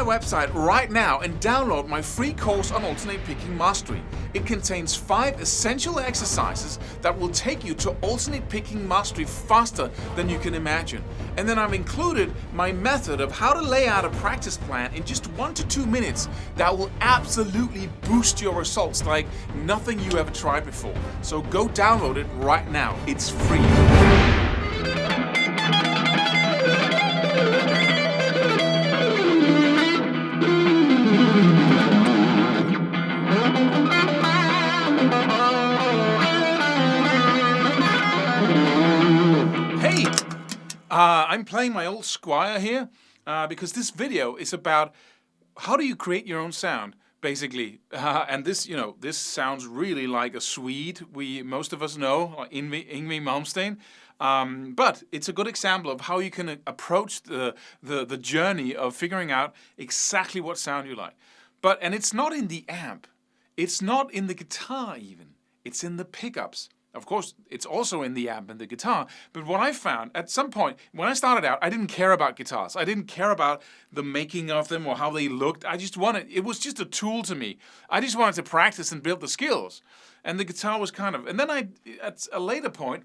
website right now and download my free course on alternate picking mastery. It contains 5 essential exercises that will take you to alternate picking mastery faster than you can imagine. And then I've included my method of how to lay out a practice plan in just 1 to 2 minutes that will absolutely boost your results like nothing you ever tried before. So go download it right now. It's free. I'm playing my old Squier here because this video is about how do you create your own sound, basically. And this, this sounds really like a Swede most of us know, like Yngwie Malmsteen. But it's a good example of how you can approach the journey of figuring out exactly what sound you like. And it's not in the amp. It's not in the guitar even. It's in the pickups. Of course, it's also in the amp and the guitar, but what I found, at some point, when I started out, I didn't care about guitars. I didn't care about the making of them or how they looked. It was just a tool to me. I just wanted to practice and build the skills. And the guitar was and then at a later point,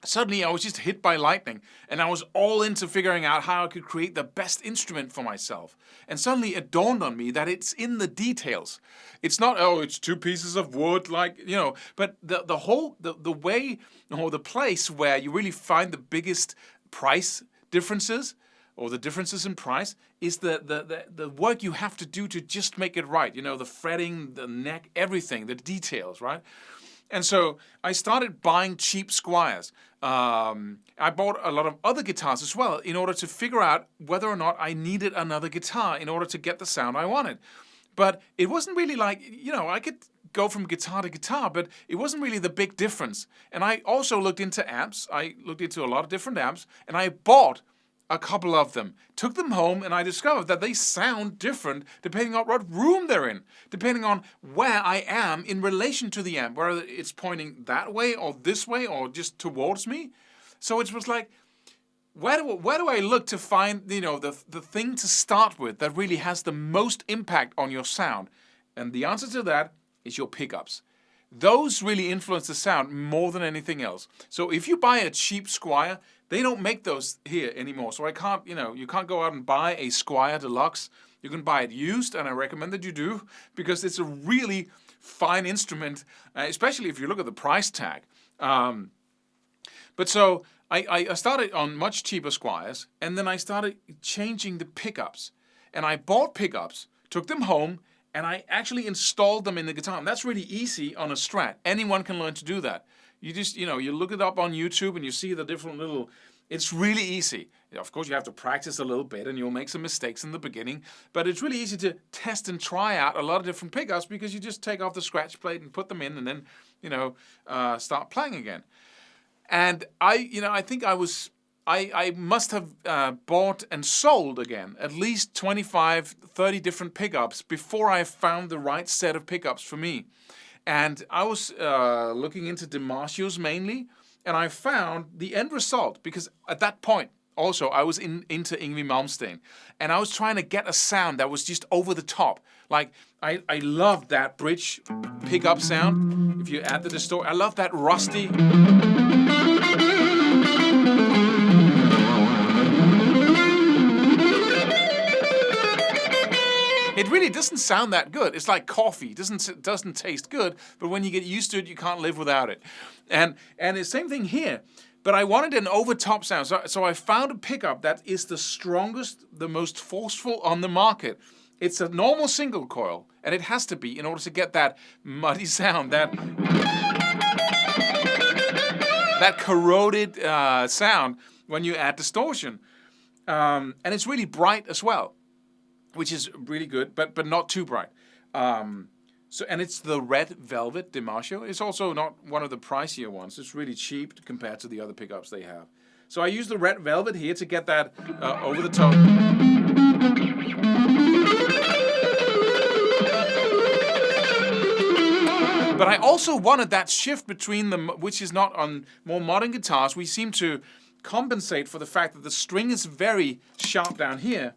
suddenly I was just hit by lightning, and I was all into figuring out how I could create the best instrument for myself. And suddenly it dawned on me that it's in the details. It's not, it's 2 pieces of wood, but the way, or the place where you really find the biggest price differences, or the differences in price, is the work you have to do to just make it right. The fretting, the neck, everything, the details, right? And so I started buying cheap Squiers. I bought a lot of other guitars as well in order to figure out whether or not I needed another guitar in order to get the sound I wanted. But it wasn't really like, I could go from guitar to guitar, but it wasn't really the big difference. And I also looked into amps. I looked into a lot of different amps, and I bought a couple of them, took them home, and I discovered that they sound different depending on what room they're in, depending on where I am in relation to the amp, whether it's pointing that way or this way or just towards me. So it was like, where do I look to find the thing to start with that really has the most impact on your sound? And the answer to that is your pickups. Those really influence the sound more than anything else. So if you buy a cheap Squier, they don't make those here anymore. So I can't, you can't go out and buy a Squier Deluxe. You can buy it used, and I recommend that you do, because it's a really fine instrument, especially if you look at the price tag. But so I started on much cheaper Squiers, and then I started changing the pickups. And I bought pickups, took them home, and I actually installed them in the guitar. And that's really easy on a Strat. Anyone can learn to do that. You just, you look it up on YouTube and you see the different it's really easy. Of course, you have to practice a little bit and you'll make some mistakes in the beginning, but it's really easy to test and try out a lot of different pickups because you just take off the scratch plate and put them in and then, start playing again. And I think I must have bought and sold again at least 25, 30 different pickups before I found the right set of pickups for me. And I was looking into DiMarcios mainly, and I found the end result, because at that point also I was into Yngwie Malmsteen, and I was trying to get a sound that was just over the top. Like, I love that bridge pickup sound. If you add the distortion, I love that rusty. It really doesn't sound that good. It's like coffee. It doesn't taste good, but when you get used to it, you can't live without it. And the same thing here. But I wanted an over-top sound, so I found a pickup that is the strongest, the most forceful on the market. It's a normal single coil, and it has to be in order to get that muddy sound, that corroded sound when you add distortion. And it's really bright as well, which is really good, but not too bright. And it's the Red Velvet DiMarcio. It's also not one of the pricier ones. It's really cheap compared to the other pickups they have. So I use the Red Velvet here to get that over the top. But I also wanted that shift between them, which is not on more modern guitars. We seem to compensate for the fact that the string is very sharp down here.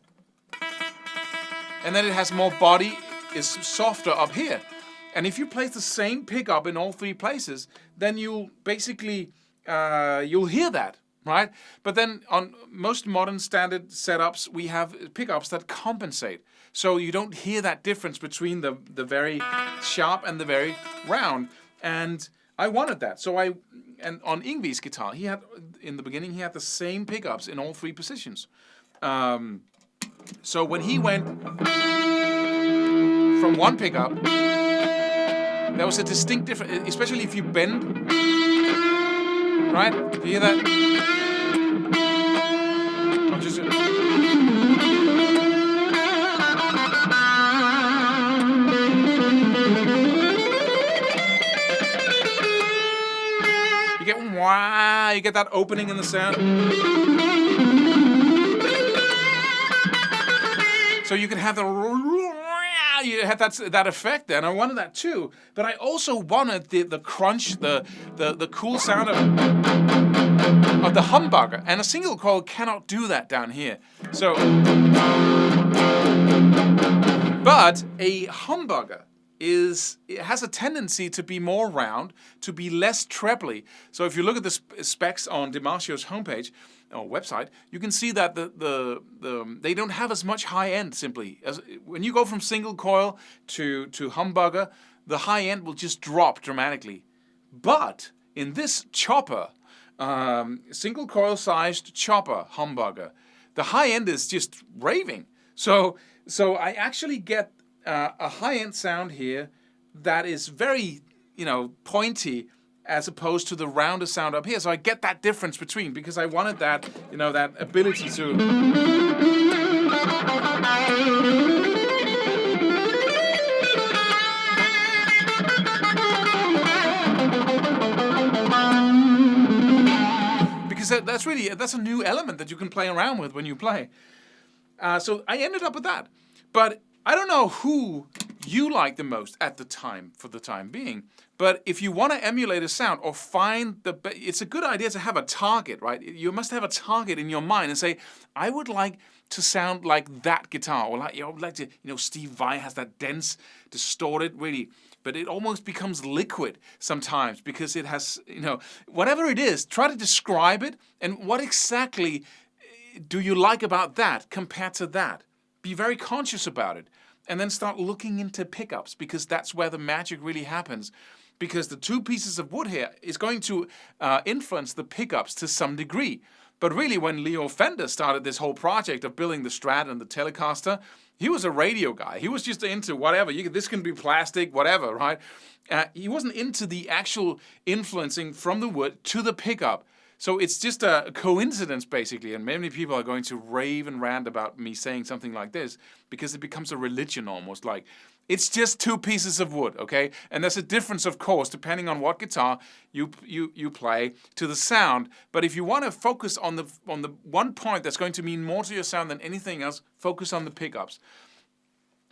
and then it has more body, is softer up here. And if you place the same pickup in all three places, then you'll basically, you'll hear that, right? But then on most modern standard setups, we have pickups that compensate. So you don't hear that difference between the very sharp and the very round. And I wanted that. And on Yngwie's guitar, in the beginning, he had the same pickups in all three positions. So when he went from one pickup, there was a distinct difference, especially if you bend, right? Do you hear that? I'm just... You get that opening in the sound. So you can have you had that effect there, and I wanted that too. But I also wanted the crunch, the cool sound of the humbucker, and a single coil cannot do that down here. So, but a humbucker it has a tendency to be more round, to be less trebly. So if you look at the specs on DiMarzio's homepage or website, you can see that they don't have as much high end simply. When you go from single coil to humbucker, the high end will just drop dramatically. But in this chopper, single coil sized chopper humbucker, the high end is just raving. So I actually get a high-end sound here that is very, pointy as opposed to the rounder sound up here. So I get that difference between, because I wanted that, that ability to... Because that's a new element that you can play around with when you play. So I ended up with that. But I don't know who you like the most at the time, for the time being. But if you want to emulate a sound or find it's a good idea to have a target, right? You must have a target in your mind and say, I would like to sound like that guitar, or I would like to, Steve Vai has that dense, distorted, really, but it almost becomes liquid sometimes because it has, whatever it is, try to describe it, and what exactly do you like about that compared to that? Be very conscious about it, and then start looking into pickups, because that's where the magic really happens. Because the two pieces of wood here is going to influence the pickups to some degree. But really, when Leo Fender started this whole project of building the Strat and the Telecaster, he was a radio guy. He was just into whatever. This can be plastic, whatever, right? He wasn't into the actual influencing from the wood to the pickup. So it's just a coincidence, basically, and many people are going to rave and rant about me saying something like this, because it becomes a religion almost, like, it's just two pieces of wood, okay? And there's a difference, of course, depending on what guitar you play to the sound. But if you want to focus on the one point that's going to mean more to your sound than anything else, focus on the pickups.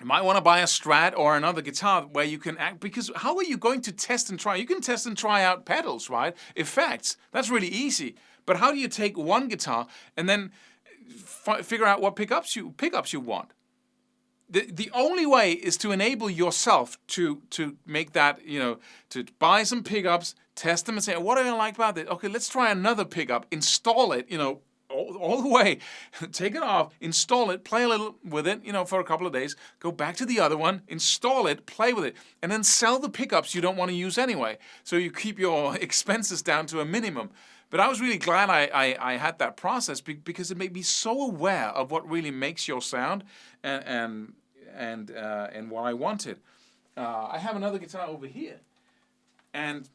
You might want to buy a Strat or another guitar where you can act, because how are you going to test and try? You can test and try out pedals, right? Effects, that's really easy. But how do you take one guitar and then figure out what pickups you want? The only way is to enable yourself to make that, to buy some pickups, test them and say, what do I like about this? Okay, let's try another pickup, install it, all the way, take it off, install it, play a little with it, for a couple of days, go back to the other one, install it, play with it, and then sell the pickups you don't want to use anyway. So you keep your expenses down to a minimum. But I was really glad I had that process, because it made me so aware of what really makes your sound and what I wanted. I have another guitar over here, and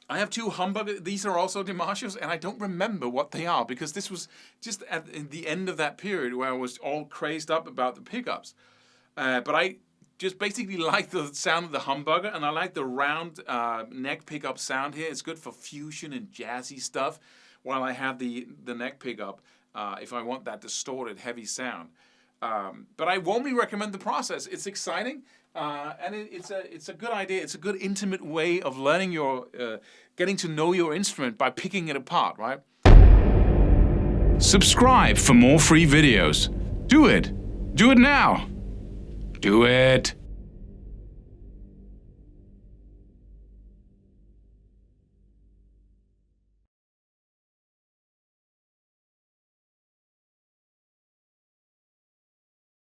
I have two humbuckers. These are also DiMarzio's, and I don't remember what they are, because this was just at the end of that period where I was all crazed up about the pickups. But I just basically like the sound of the humbucker, and I like the round neck pickup sound here. It's good for fusion and jazzy stuff, while I have the neck pickup if I want that distorted, heavy sound. But I warmly recommend the process. It's exciting. And it's a good idea. It's a good intimate way of learning getting to know your instrument by picking it apart, right? Subscribe for more free videos. Do it now. Do it.